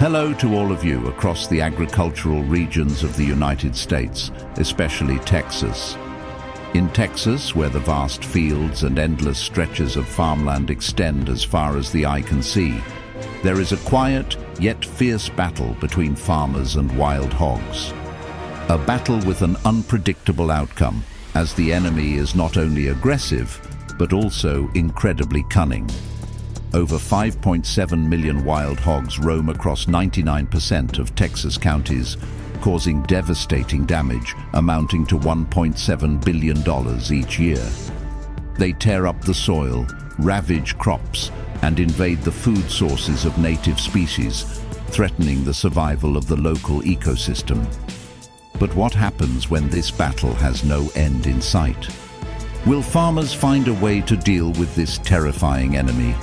Hello to all of you across the agricultural regions of the United States, especially Texas. In Texas, where the vast fields and endless stretches of farmland extend as far as the eye can see, there is a quiet yet fierce battle between farmers and wild hogs. A battle with an unpredictable outcome, as the enemy is not only aggressive, but also incredibly cunning. Over 5.7 million wild hogs roam across 99% of Texas counties, causing devastating damage amounting to $1.7 billion each year. They tear up the soil, ravage crops, and invade the food sources of native species, threatening the survival of the local ecosystem. But what happens when this battle has no end in sight? Will farmers find a way to deal with this terrifying enemy?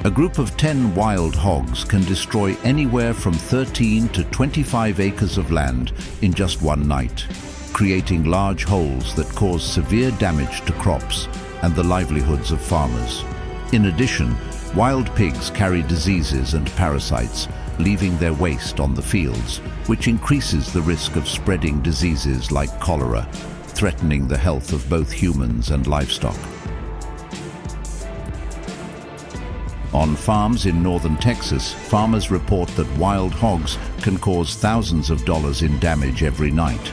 A group of 10 wild hogs can destroy anywhere from 13 to 25 acres of land in just one night, creating large holes that cause severe damage to crops and the livelihoods of farmers. In addition, wild pigs carry diseases and parasites, leaving their waste on the fields, which increases the risk of spreading diseases like cholera, threatening the health of both humans and livestock. On farms in northern Texas, farmers report that wild hogs can cause thousands of dollars in damage every night.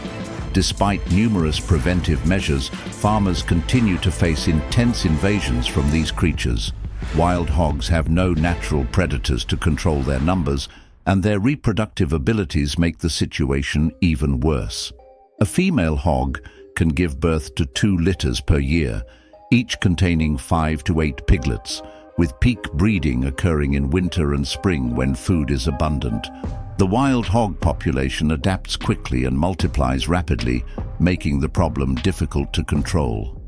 Despite numerous preventive measures, farmers continue to face intense invasions from these creatures. Wild hogs have no natural predators to control their numbers, and their reproductive abilities make the situation even worse. A female hog can give birth to 2 litters per year, each containing 5 to 8 piglets, with peak breeding occurring in winter and spring when food is abundant. The wild hog population adapts quickly and multiplies rapidly, making the problem difficult to control.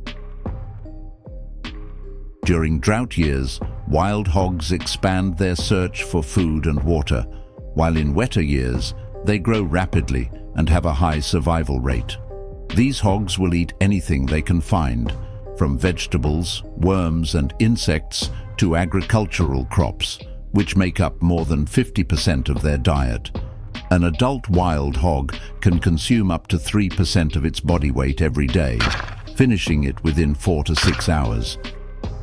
During drought years, wild hogs expand their search for food and water, while in wetter years, they grow rapidly and have a high survival rate. These hogs will eat anything they can find, from vegetables, worms, and insects to agricultural crops, which make up more than 50% of their diet. An adult wild hog can consume up to 3% of its body weight every day, finishing it within 4 to 6 hours.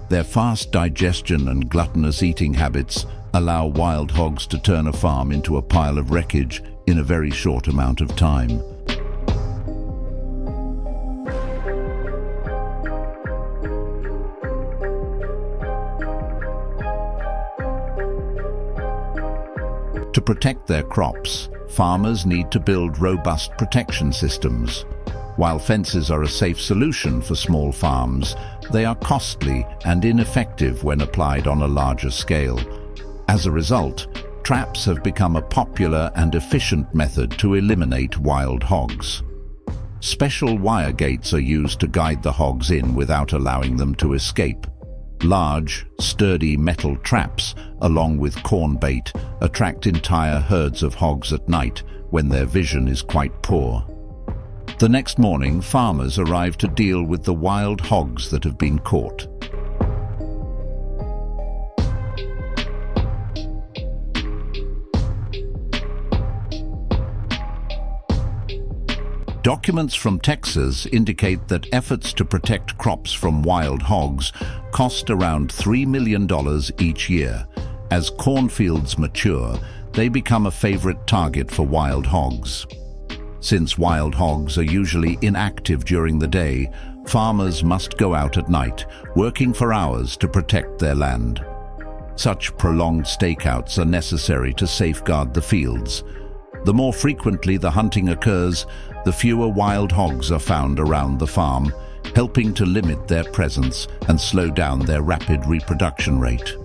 Their fast digestion and gluttonous eating habits allow wild hogs to turn a farm into a pile of wreckage in a very short amount of time. To protect their crops, farmers need to build robust protection systems. While fences are a safe solution for small farms, they are costly and ineffective when applied on a larger scale. As a result, traps have become a popular and efficient method to eliminate wild hogs. Special wire gates are used to guide the hogs in without allowing them to escape. Large, sturdy metal traps, along with corn bait, attract entire herds of hogs at night when their vision is quite poor. The next morning, farmers arrive to deal with the wild hogs that have been caught. Documents from Texas indicate that efforts to protect crops from wild hogs cost around $3 million each year. As cornfields mature, they become a favorite target for wild hogs. Since wild hogs are usually inactive during the day, farmers must go out at night, working for hours to protect their land. Such prolonged stakeouts are necessary to safeguard the fields. The more frequently the hunting occurs, the fewer wild hogs are found around the farm, helping to limit their presence and slow down their rapid reproduction rate.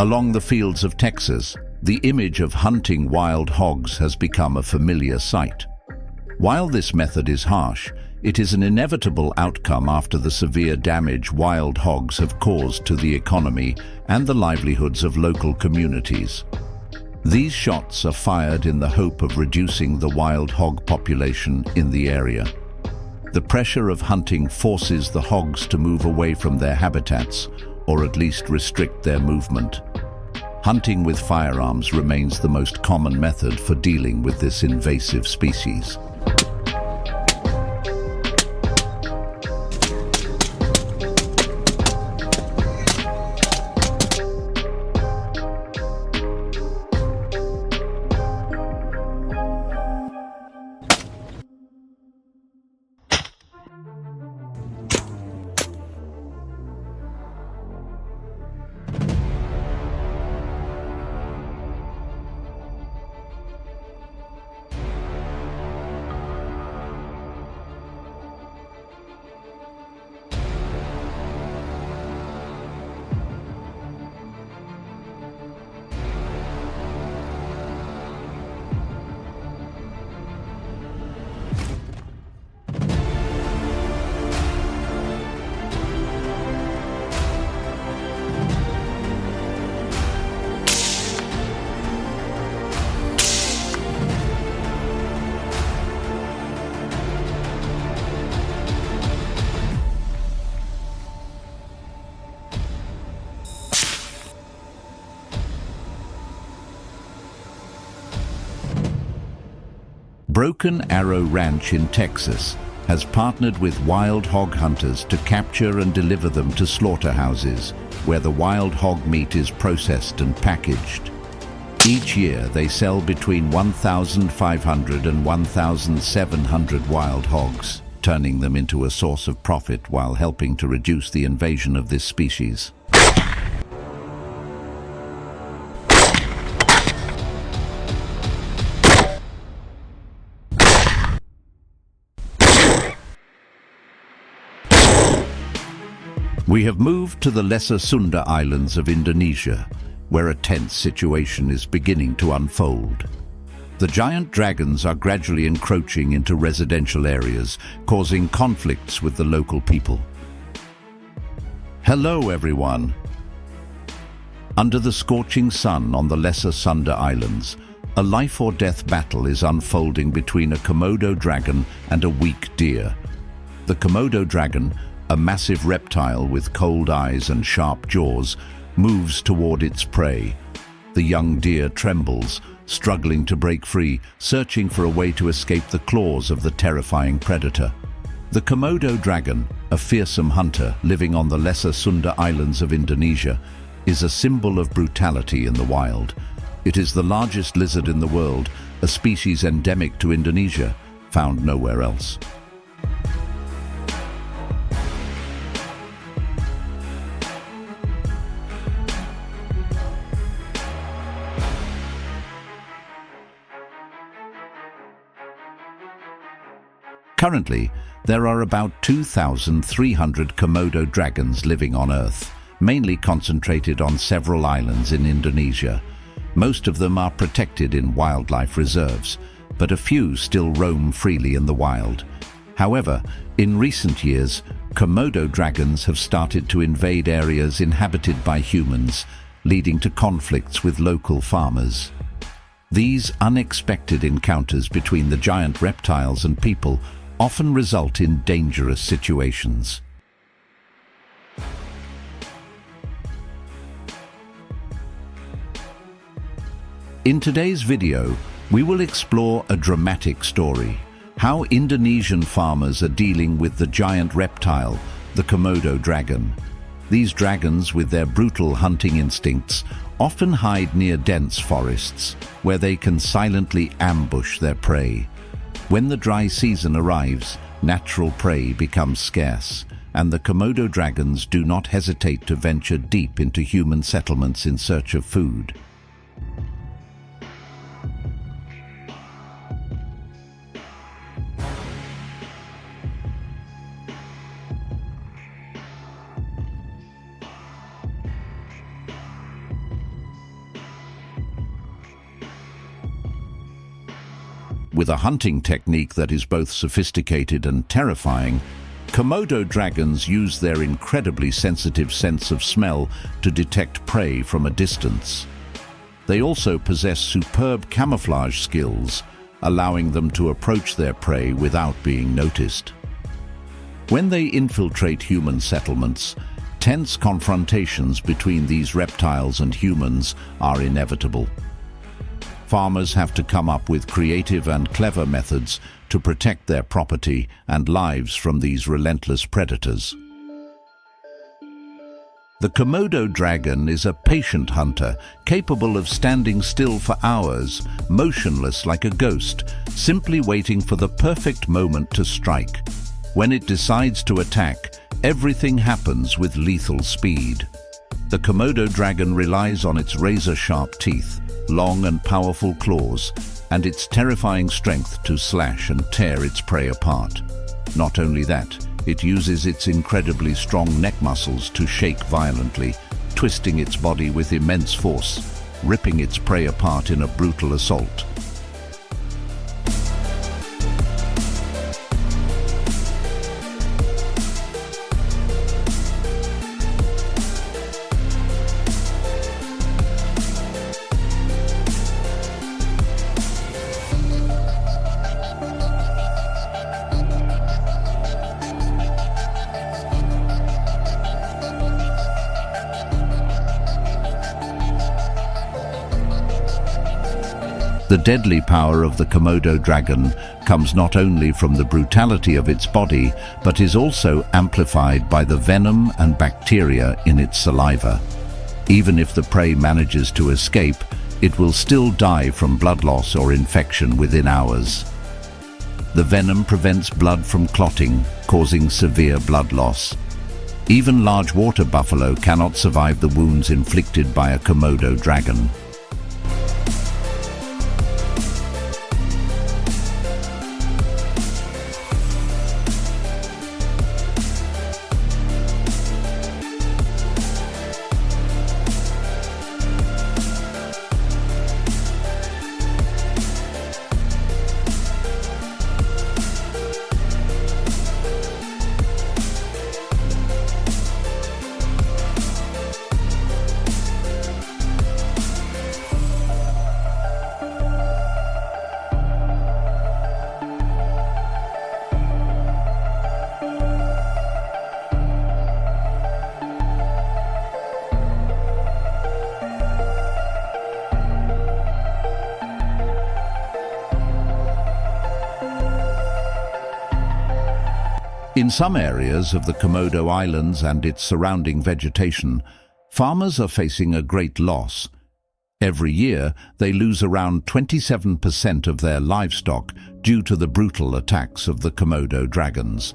Along the fields of Texas, the image of hunting wild hogs has become a familiar sight. While this method is harsh, it is an inevitable outcome after the severe damage wild hogs have caused to the economy and the livelihoods of local communities. These shots are fired in the hope of reducing the wild hog population in the area. The pressure of hunting forces the hogs to move away from their habitats, or at least restrict their movement. Hunting with firearms remains the most common method for dealing with this invasive species. Broken Arrow Ranch in Texas has partnered with wild hog hunters to capture and deliver them to slaughterhouses, where the wild hog meat is processed and packaged. Each year they sell between 1,500 and 1,700 wild hogs, turning them into a source of profit while helping to reduce the invasion of this species. We have moved to the Lesser Sunda Islands of Indonesia, where a tense situation is beginning to unfold. The giant dragons are gradually encroaching into residential areas, causing conflicts with the local people. Hello, everyone. Under the scorching sun on the Lesser Sunda Islands, a life-or-death battle is unfolding between a Komodo dragon and a weak deer. The Komodo dragon, a massive reptile with cold eyes and sharp jaws, moves toward its prey. The young deer trembles, struggling to break free, searching for a way to escape the claws of the terrifying predator. The Komodo dragon, a fearsome hunter living on the Lesser Sunda Islands of Indonesia, is a symbol of brutality in the wild. It is the largest lizard in the world, a species endemic to Indonesia, found nowhere else. Currently, there are about 2,300 Komodo dragons living on Earth, mainly concentrated on several islands in Indonesia. Most of them are protected in wildlife reserves, but a few still roam freely in the wild. However, in recent years, Komodo dragons have started to invade areas inhabited by humans, leading to conflicts with local farmers. These unexpected encounters between the giant reptiles and people often result in dangerous situations. In today's video, we will explore a dramatic story: how Indonesian farmers are dealing with the giant reptile, the Komodo dragon. These dragons, with their brutal hunting instincts, often hide near dense forests, where they can silently ambush their prey. When the dry season arrives, natural prey becomes scarce, and the Komodo dragons do not hesitate to venture deep into human settlements in search of food. With a hunting technique that is both sophisticated and terrifying, Komodo dragons use their incredibly sensitive sense of smell to detect prey from a distance. They also possess superb camouflage skills, allowing them to approach their prey without being noticed. When they infiltrate human settlements, tense confrontations between these reptiles and humans are inevitable. Farmers have to come up with creative and clever methods to protect their property and lives from these relentless predators. The Komodo dragon is a patient hunter, capable of standing still for hours, motionless like a ghost, simply waiting for the perfect moment to strike. When it decides to attack, everything happens with lethal speed. The Komodo dragon relies on its razor-sharp teeth, long and powerful claws, and its terrifying strength to slash and tear its prey apart. Not only that, it uses its incredibly strong neck muscles to shake violently, twisting its body with immense force, ripping its prey apart in a brutal assault. The deadly power of the Komodo dragon comes not only from the brutality of its body, but is also amplified by the venom and bacteria in its saliva. Even if the prey manages to escape, it will still die from blood loss or infection within hours. The venom prevents blood from clotting, causing severe blood loss. Even large water buffalo cannot survive the wounds inflicted by a Komodo dragon. In some areas of the Komodo Islands and its surrounding vegetation, farmers are facing a great loss. Every year, they lose around 27% of their livestock due to the brutal attacks of the Komodo dragons.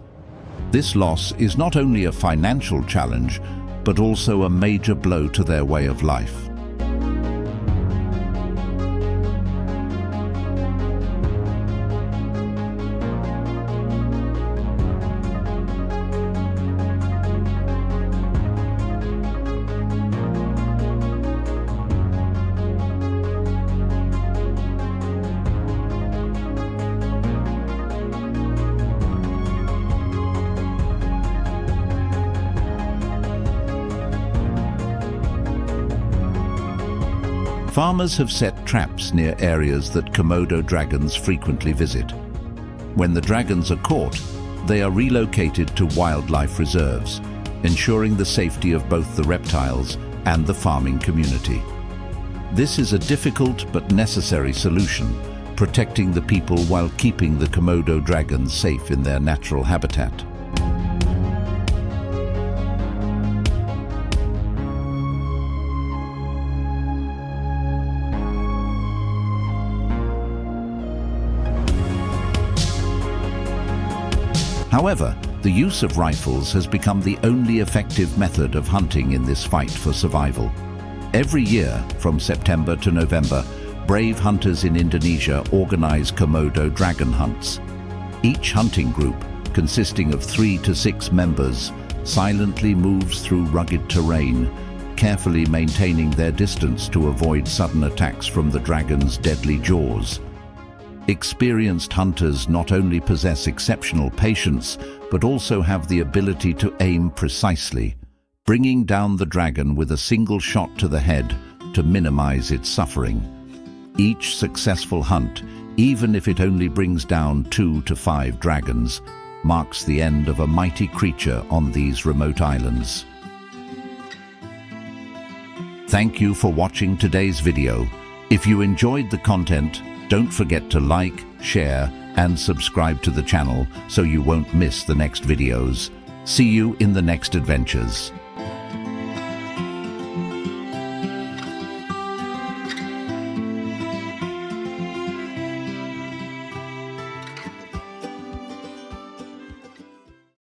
This loss is not only a financial challenge, but also a major blow to their way of life. Farmers have set traps near areas that Komodo dragons frequently visit. When the dragons are caught, they are relocated to wildlife reserves, ensuring the safety of both the reptiles and the farming community. This is a difficult but necessary solution, protecting the people while keeping the Komodo dragons safe in their natural habitat. However, the use of rifles has become the only effective method of hunting in this fight for survival. Every year, from September to November, brave hunters in Indonesia organize Komodo dragon hunts. Each hunting group, consisting of 3 to 6 members, silently moves through rugged terrain, carefully maintaining their distance to avoid sudden attacks from the dragon's deadly jaws. Experienced hunters not only possess exceptional patience, but also have the ability to aim precisely, bringing down the dragon with a single shot to the head to minimize its suffering. Each successful hunt, even if it only brings down 2 to 5 dragons, marks the end of a mighty creature on these remote islands. Thank you for watching today's video. If you enjoyed the content, don't forget to like, share, and subscribe to the channel so you won't miss the next videos. See you in the next adventures.